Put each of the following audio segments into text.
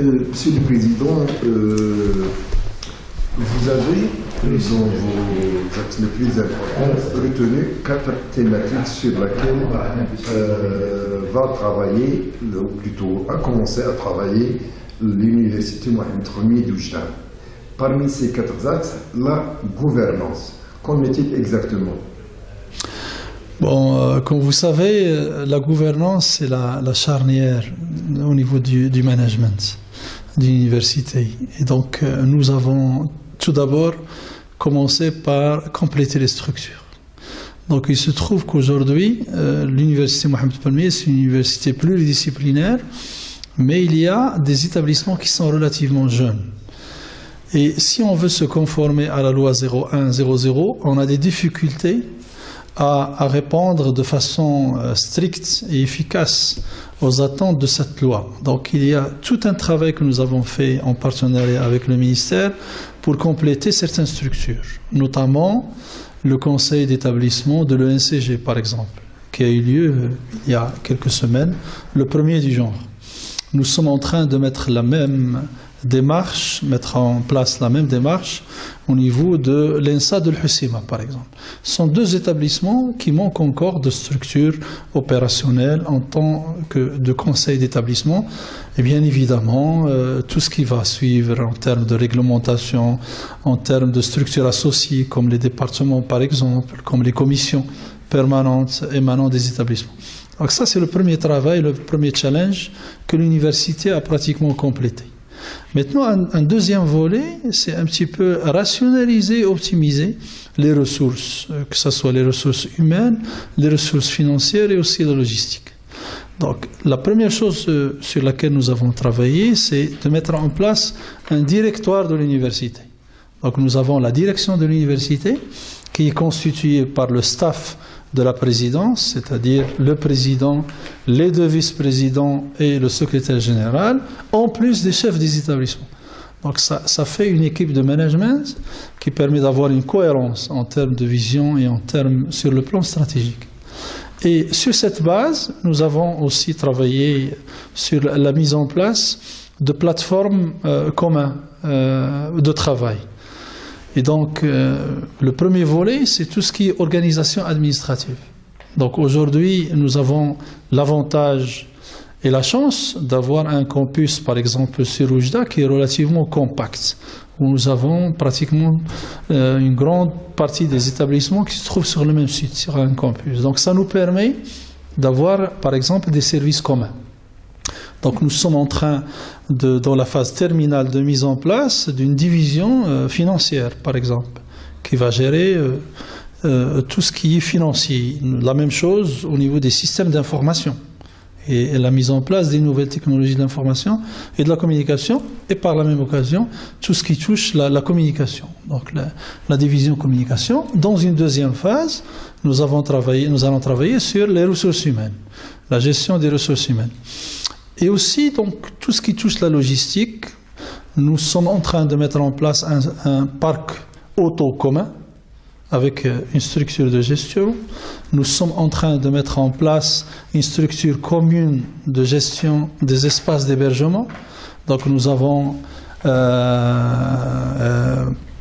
Monsieur le Président, vous avez, dans vos axes les plus importants, retenu 4 thématiques sur lesquelles va travailler, ou plutôt a commencé à travailler l'Université Mohamed Khomeini d'Oujda. Parmi ces 4 axes, la gouvernance. Qu'en est-il exactement? Bon, comme vous savez, la gouvernance, c'est la charnière au niveau du management de l'université. Et donc, nous avons tout d'abord commencé par compléter les structures. Donc, il se trouve qu'aujourd'hui, l'université Mohamed Khomeini, c'est une université pluridisciplinaire, mais il y a des établissements qui sont relativement jeunes. Et si on veut se conformer à la loi 0100, on a des difficultés à répondre de façon stricte et efficace aux attentes de cette loi. Donc il y a tout un travail que nous avons fait en partenariat avec le ministère pour compléter certaines structures, notamment le conseil d'établissement de l'ENCG par exemple, qui a eu lieu il y a quelques semaines, le premier du genre. Nous sommes en train de mettre mettre en place la même démarche au niveau de l'ENSA de l'Hussima, par exemple. Ce sont 2 établissements qui manquent encore de structure opérationnelle en tant que de conseil d'établissement. Et bien évidemment, tout ce qui va suivre en termes de réglementation, en termes de structures associées, comme les départements, par exemple, comme les commissions permanentes émanant des établissements. Donc ça, c'est le premier travail, le premier challenge que l'université a pratiquement complété. Maintenant, un deuxième volet, c'est un petit peu rationaliser, optimiser les ressources, que ce soit les ressources humaines, les ressources financières et aussi la logistique. Donc, la première chose sur laquelle nous avons travaillé, c'est de mettre en place un directoire de l'université. Donc, nous avons la direction de l'université qui est constituée par le staff de la présidence, c'est-à-dire le président, les 2 vice-présidents et le secrétaire général, en plus des chefs des établissements. Donc ça fait une équipe de management qui permet d'avoir une cohérence en termes de vision et en termes sur le plan stratégique. Et sur cette base, nous avons aussi travaillé sur la mise en place de plateformes communes de travail. Et donc, le premier volet, c'est tout ce qui est organisation administrative. Donc aujourd'hui, nous avons l'avantage et la chance d'avoir un campus, par exemple, sur Oujda, qui est relativement compact, où nous avons pratiquement une grande partie des établissements qui se trouvent sur le même site, sur un campus. Donc ça nous permet d'avoir, par exemple, des services communs. Donc nous sommes en train, dans la phase terminale de mise en place d'une division financière, par exemple, qui va gérer tout ce qui est financier. La même chose au niveau des systèmes d'information et la mise en place des nouvelles technologies de l'information et de la communication, et par la même occasion, tout ce qui touche la communication. Donc la division communication. Dans une deuxième phase, nous allons travailler sur les ressources humaines, la gestion des ressources humaines. Et aussi, donc, tout ce qui touche la logistique, nous sommes en train de mettre en place un parc auto commun avec une structure de gestion. Nous sommes en train de mettre en place une structure commune de gestion des espaces d'hébergement. Donc nous avons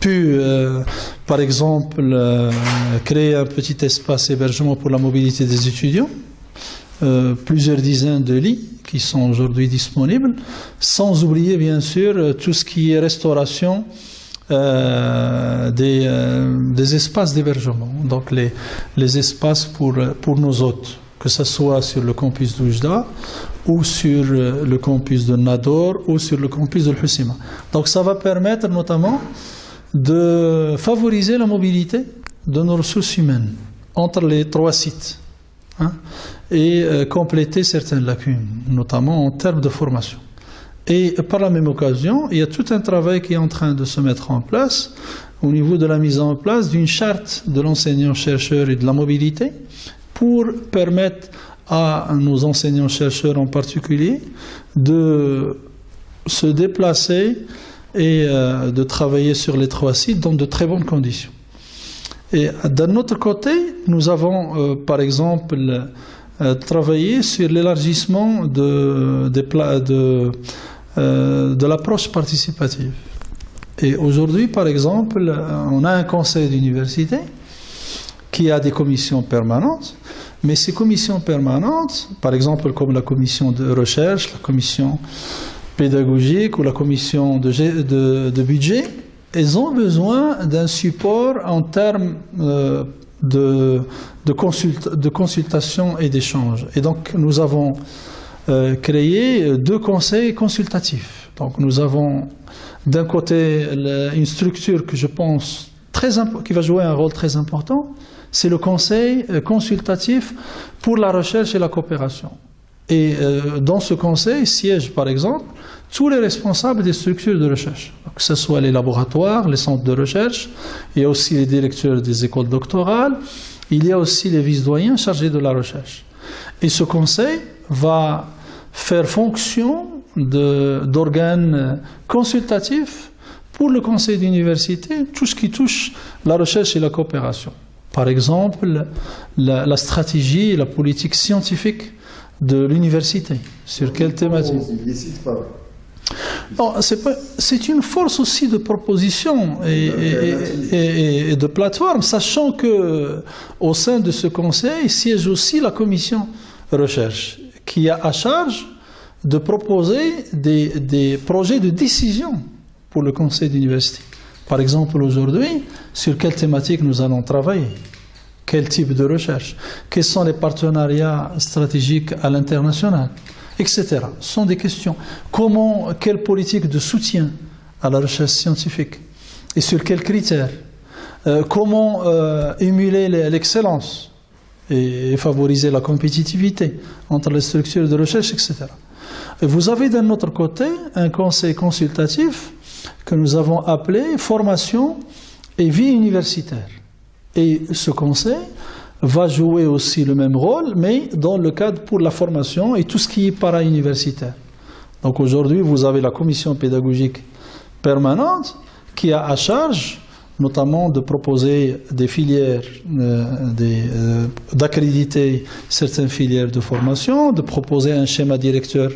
pu, par exemple, créer un petit espace hébergement pour la mobilité des étudiants. Plusieurs dizaines de lits qui sont aujourd'hui disponibles, sans oublier bien sûr tout ce qui est restauration des espaces d'hébergement, donc les espaces pour nos hôtes, que ce soit sur le campus d'Oujda ou sur le campus de Nador ou sur le campus de l'Hussima. Donc ça va permettre notamment de favoriser la mobilité de nos ressources humaines entre les 3 sites. Et compléter certaines lacunes, notamment en termes de formation. Et par la même occasion, il y a tout un travail qui est en train de se mettre en place au niveau de la mise en place d'une charte de l'enseignant-chercheur et de la mobilité pour permettre à nos enseignants-chercheurs en particulier de se déplacer et de travailler sur les 3 sites dans de très bonnes conditions. Et d'un autre côté, nous avons par exemple travaillé sur l'élargissement de l'approche participative. Et aujourd'hui, par exemple, on a un conseil d'université qui a des commissions permanentes, mais ces commissions permanentes, par exemple comme la commission de recherche, la commission pédagogique ou la commission de budget, elles ont besoin d'un support en termes de consultation et d'échange. Et donc nous avons créé 2 conseils consultatifs. Donc nous avons d'un côté une structure que je pense qui va jouer un rôle très important, c'est le conseil consultatif pour la recherche et la coopération. Et dans ce conseil siègent par exemple tous les responsables des structures de recherche, que ce soit les laboratoires, les centres de recherche, il y a aussi les directeurs des écoles doctorales, il y a aussi les vice-doyens chargés de la recherche. Et ce conseil va faire fonction d'organe consultatif pour le conseil d'université, tout ce qui touche la recherche et la coopération. Par exemple, la stratégie et la politique scientifique de l'université. Sur quelle thématique? C'est une force aussi de proposition et de plateforme, sachant que au sein de ce conseil siège aussi la commission recherche, qui a à charge de proposer des projets de décision pour le conseil d'université. Par exemple, aujourd'hui, sur quelle thématique nous allons travailler? Quel type de recherche? Quels sont les partenariats stratégiques à l'international? Etc. Ce sont des questions. Quelle politique de soutien à la recherche scientifique? Et sur quels critères? Comment émuler l'excellence et favoriser la compétitivité entre les structures de recherche, etc. Et vous avez d'un autre côté un conseil consultatif que nous avons appelé formation et vie universitaire. Et ce conseil va jouer aussi le même rôle, mais dans le cadre pour la formation et tout ce qui est para-universitaire. Donc aujourd'hui, vous avez la commission pédagogique permanente qui a à charge notamment de proposer des filières, d'accréditer certaines filières de formation, de proposer un schéma directeur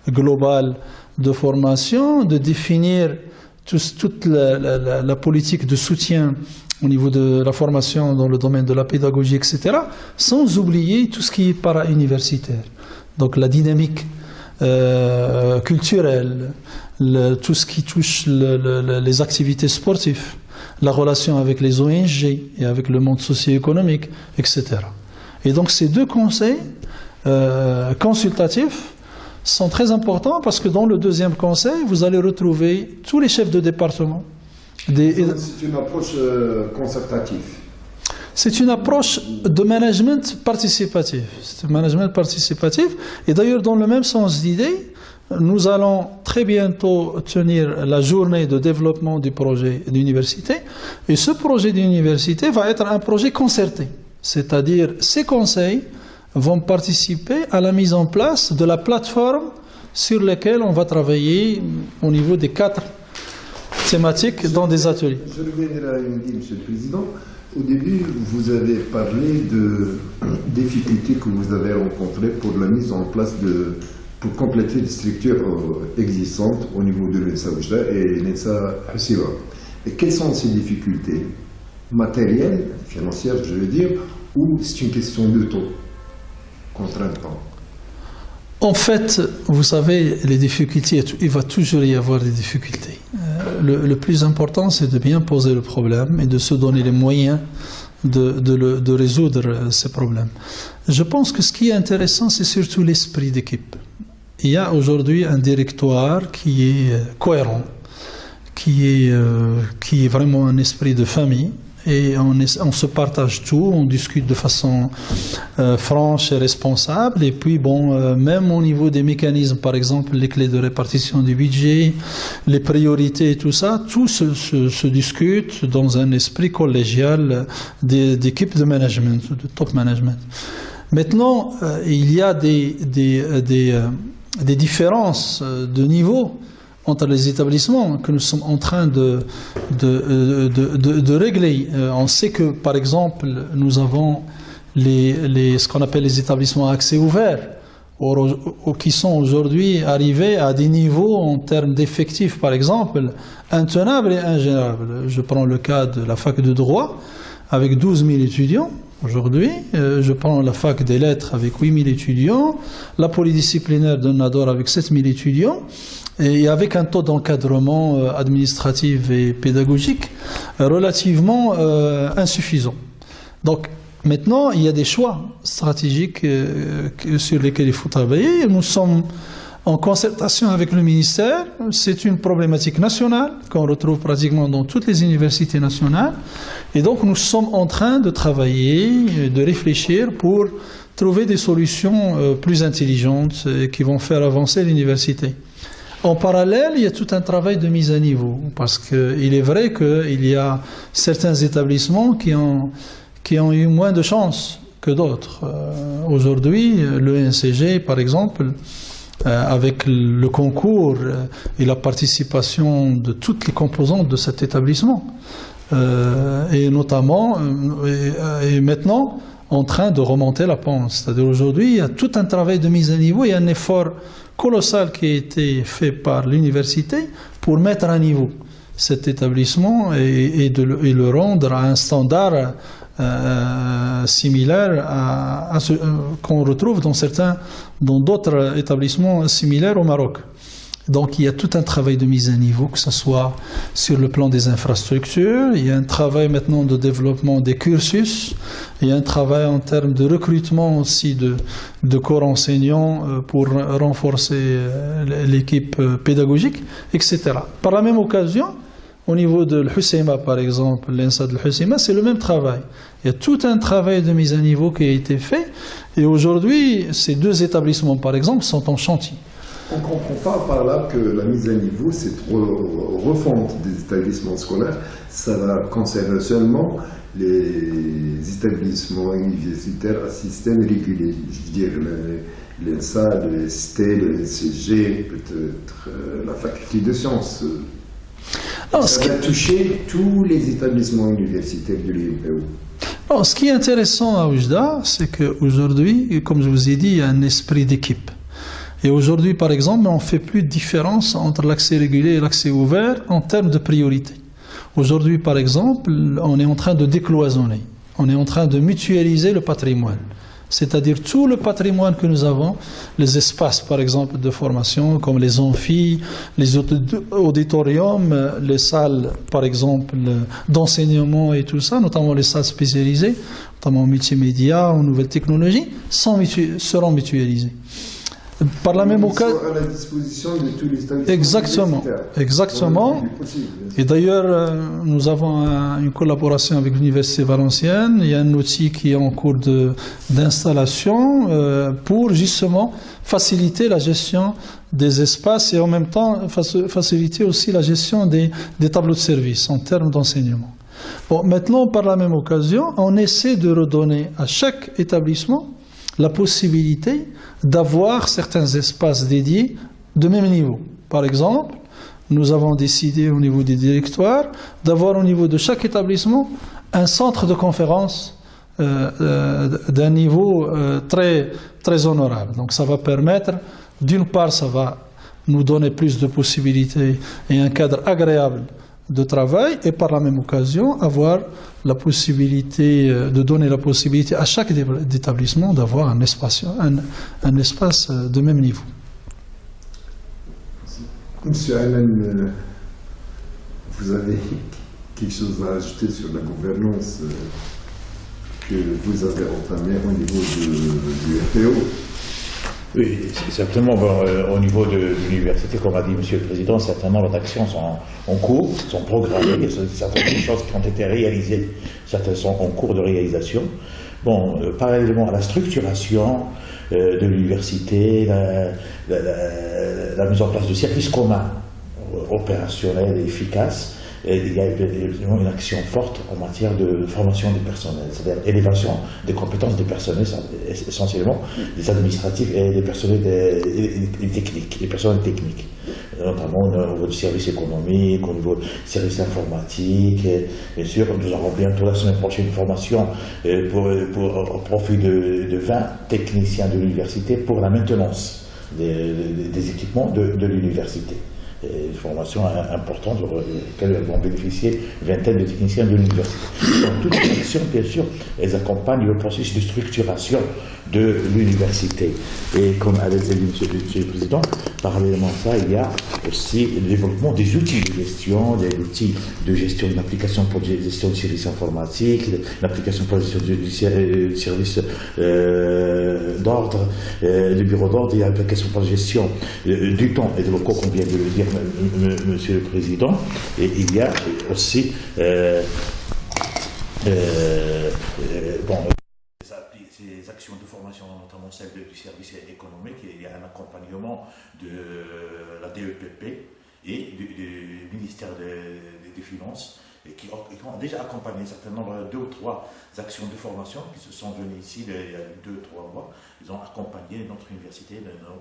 global de formation, de définir toute la politique de soutien au niveau de la formation dans le domaine de la pédagogie, etc., sans oublier tout ce qui est para-universitaire. Donc la dynamique culturelle, tout ce qui touche les activités sportives, la relation avec les ONG et avec le monde socio-économique, etc. Et donc ces 2 conseils consultatifs sont très importants parce que dans le 2e conseil, vous allez retrouver tous les chefs de département. C'est une approche concertative. C'est une approche de management participatif. C'est un management participatif. Et d'ailleurs, dans le même sens d'idée, nous allons très bientôt tenir la journée de développement du projet d'université. Et ce projet d'université va être un projet concerté. C'est-à-dire, ces conseils vont participer à la mise en place de la plateforme sur laquelle on va travailler au niveau des 4 thématiques dans des ateliers. Je reviendrai à une idée, Monsieur le Président. Au début, vous avez parlé de difficultés que vous avez rencontrées pour la mise en place pour compléter les structures existantes au niveau de l'ENSA Oujda et l'ENSA Hussein. Et quelles sont ces difficultés matérielles, financières, je veux dire, ou c'est une question de taux contraintant? En fait, vous savez, les difficultés, il va toujours y avoir des difficultés. Le plus important, c'est de bien poser le problème et de se donner les moyens de résoudre ces problèmes. Je pense que ce qui est intéressant, c'est surtout l'esprit d'équipe. Il y a aujourd'hui un directoire qui est cohérent, qui est vraiment un esprit de famille. Et on se partage tout, on discute de façon franche et responsable. Et puis, bon, même au niveau des mécanismes, par exemple, les clés de répartition du budget, les priorités et tout ça, tout se discute dans un esprit collégial d'équipe de management, de top management. Maintenant, il y a des différences de niveau entre les établissements que nous sommes en train de régler. On sait que, par exemple, nous avons ce qu'on appelle les établissements à accès ouvert, ou qui sont aujourd'hui arrivés à des niveaux en termes d'effectifs, par exemple, intenables et ingérables. Je prends le cas de la fac de droit, avec 12 000 étudiants aujourd'hui. Je prends la fac des lettres avec 8 000 étudiants, la polydisciplinaire de Nador avec 7 000 étudiants, et avec un taux d'encadrement administratif et pédagogique relativement insuffisant. Donc, maintenant, il y a des choix stratégiques sur lesquels il faut travailler. Nous sommes en concertation avec le ministère. C'est une problématique nationale qu'on retrouve pratiquement dans toutes les universités nationales. Et donc, nous sommes en train de travailler, de réfléchir pour trouver des solutions plus intelligentes qui vont faire avancer l'université. En parallèle, il y a tout un travail de mise à niveau, parce qu'il est vrai qu'il y a certains établissements qui ont eu moins de chance que d'autres. Aujourd'hui, le NCG, par exemple, avec le concours et la participation de toutes les composantes de cet établissement, et notamment, et maintenant, en train de remonter la pente. C'est-à-dire aujourd'hui, il y a tout un travail de mise à niveau et un effort colossal qui a été fait par l'université pour mettre à niveau cet établissement et le rendre à un standard similaire à ce qu'on retrouve dans d'autres établissements similaires au Maroc. Donc il y a tout un travail de mise à niveau, que ce soit sur le plan des infrastructures, il y a un travail maintenant de développement des cursus, il y a un travail en termes de recrutement aussi de corps enseignants pour renforcer l'équipe pédagogique, etc. Par la même occasion, au niveau de l'Husseima, par exemple, l'INSA de l'Husseima, c'est le même travail. Il y a tout un travail de mise à niveau qui a été fait, et aujourd'hui, ces deux établissements, par exemple, sont en chantier. On ne comprend pas par là que la mise à niveau, cette refonte des établissements scolaires, ça va concerner seulement les établissements universitaires à système régulé. Je veux dire, l'INSA, le ST, le NCG, peut-être la faculté de sciences. Ça va toucher tous les établissements universitaires de l'INPO. Ce qui est intéressant à Oujda, c'est qu'aujourd'hui, comme je vous ai dit, il y a un esprit d'équipe. Et aujourd'hui, par exemple, on ne fait plus de différence entre l'accès régulier et l'accès ouvert en termes de priorité. Aujourd'hui, par exemple, on est en train de décloisonner. On est en train de mutualiser le patrimoine. C'est-à-dire tout le patrimoine que nous avons, les espaces, par exemple, de formation, comme les amphis, les auditoriums, les salles, par exemple, d'enseignement et tout ça, notamment les salles spécialisées, notamment en multimédia, en nouvelles technologies, seront mutualisées. Par la même occasion, à la disposition de tous les établissements exactement. Et d'ailleurs, nous avons une collaboration avec l'Université Valenciennes. Il y a un outil qui est en cours d'installation pour justement faciliter la gestion des espaces et en même temps faciliter aussi la gestion des tableaux de service en termes d'enseignement. Bon, maintenant, par la même occasion, on essaie de redonner à chaque établissement la possibilité d'avoir certains espaces dédiés de même niveau. Par exemple, nous avons décidé au niveau des directoires d'avoir au niveau de chaque établissement un centre de conférence d'un niveau très, très honorable. Donc ça va permettre, d'une part, ça va nous donner plus de possibilités et un cadre agréable de travail, et par la même occasion avoir la possibilité de donner la possibilité à chaque établissement d'avoir un espace de même niveau. Monsieur Alan, vous avez quelque chose à ajouter sur la gouvernance que vous avez entamée au niveau du FPO? Oui, certainement, au niveau de l'université, comme a dit Monsieur le Président, certainement les actions sont en cours, sont programmées, il y a certaines choses qui ont été réalisées, certaines sont en cours de réalisation. Bon, parallèlement à la structuration de l'université, la mise en place de services communs opérationnels et efficaces, et il y a une action forte en matière de formation du personnel, c'est-à-dire élévation des compétences des personnels, essentiellement des administratifs et des personnels techniques, les personnels techniques. notamment au niveau du service économique, au niveau du service informatique. Et bien sûr, nous aurons bientôt la semaine prochaine une formation au profit de 20 techniciens de l'université pour la maintenance des équipements de l'université. Une formation importante sur laquelle vont bénéficier une vingtaine de techniciens de l'université. Donc, toutes ces actions, bien sûr, elles accompagnent le processus de structuration de l'université. Et comme a dit Monsieur le Président, parallèlement à ça, il y a aussi le développement des outils de gestion, des outils de gestion de l'application pour la gestion du service informatique, l'application pour la gestion du service d'ordre, du bureau d'ordre, et l'application pour la gestion du temps et des locaux, qu'on vient de le dire, Monsieur le Président. Et il y a aussi ces actions de formation, notamment celle du service économique. Il y a un accompagnement de la DEPP et du ministère des Finances, qui ont déjà accompagné un certain nombre, 2 ou 3 actions de formation qui se sont venues ici il y a 2 ou 3 mois. Ils ont accompagné notre université,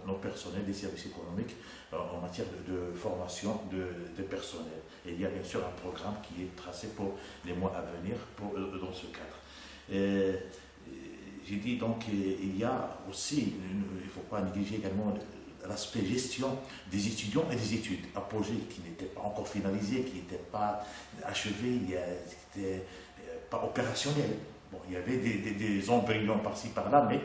nos personnels des services économiques en matière de formation de personnel. Et il y a bien sûr un programme qui est tracé pour les mois à venir dans ce cadre. J'ai dit donc il y a aussi, il ne faut pas négliger également l'aspect gestion des étudiants et des études, un projet qui n'était pas encore finalisé, qui n'était pas achevé, qui n'était pas opérationnel. Bon, il y avait des embryons par-ci par-là, mais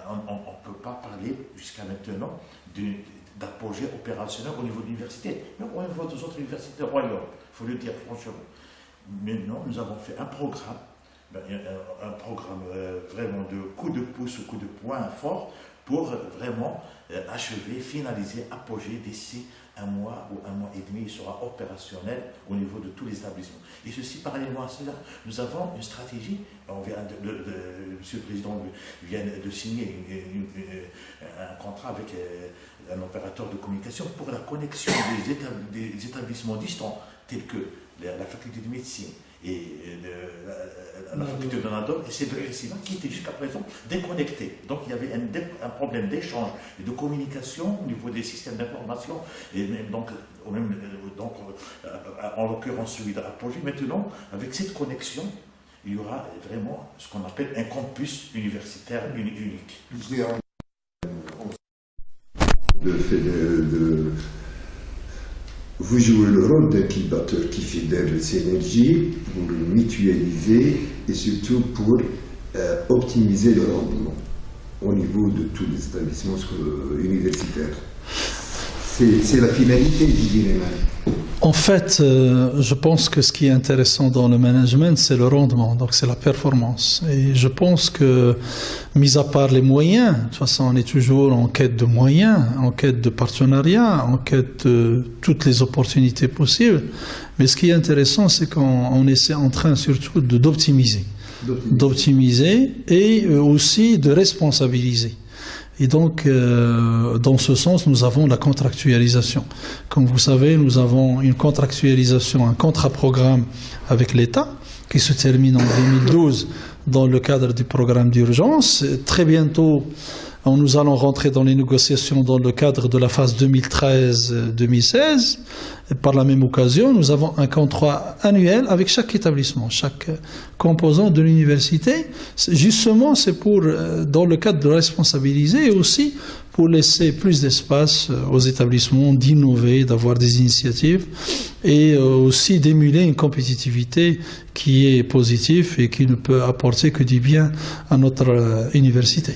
on ne peut pas parler jusqu'à maintenant d'un projet opérationnel au niveau de l'université, même au niveau des autres universités du royaume, il faut le dire franchement. Maintenant, nous avons fait un programme, vraiment de coup de pouce, coup de poing fort, pour vraiment achever, finaliser, apogée d'ici 1 mois ou 1 mois et demi. Il sera opérationnel au niveau de tous les établissements. Et ceci, parallèlement à cela, nous avons une stratégie. Monsieur le Président vient de signer un contrat avec un opérateur de communication pour la connexion des établissements distants, tels que la faculté de médecine et la faculté de Nador, et ces 2 récits qui étaient jusqu'à présent déconnectés. Donc il y avait un problème d'échange et de communication au niveau des systèmes d'information, et donc en l'occurrence celui de l'apogée. Maintenant, avec cette connexion, il y aura vraiment ce qu'on appelle un campus universitaire unique. Vous jouez le rôle d'incubateur qui fédère les synergies pour mutualiser et surtout pour optimiser le rendement au niveau de tous les établissements universitaires. C'est la finalité, je dirais même. En fait, je pense que ce qui est intéressant dans le management, c'est le rendement, donc c'est la performance. Et je pense que, mis à part les moyens, de toute façon, on est toujours en quête de moyens, en quête de partenariat, en quête de toutes les opportunités possibles. Mais ce qui est intéressant, c'est qu'on est en train surtout d'optimiser et aussi de responsabiliser. Et donc, dans ce sens, nous avons la contractualisation. Comme vous savez, nous avons une contractualisation, un contrat-programme avec l'État qui se termine en 2012 dans le cadre du programme d'urgence. Très bientôt, nous allons rentrer dans les négociations dans le cadre de la phase 2013-2016. Par la même occasion, nous avons un contrat annuel avec chaque établissement, chaque composant de l'université. Justement, c'est pour, dans le cadre de responsabiliser et aussi pour laisser plus d'espace aux établissements d'innover, d'avoir des initiatives et aussi d'émuler une compétitivité qui est positive et qui ne peut apporter que du bien à notre université.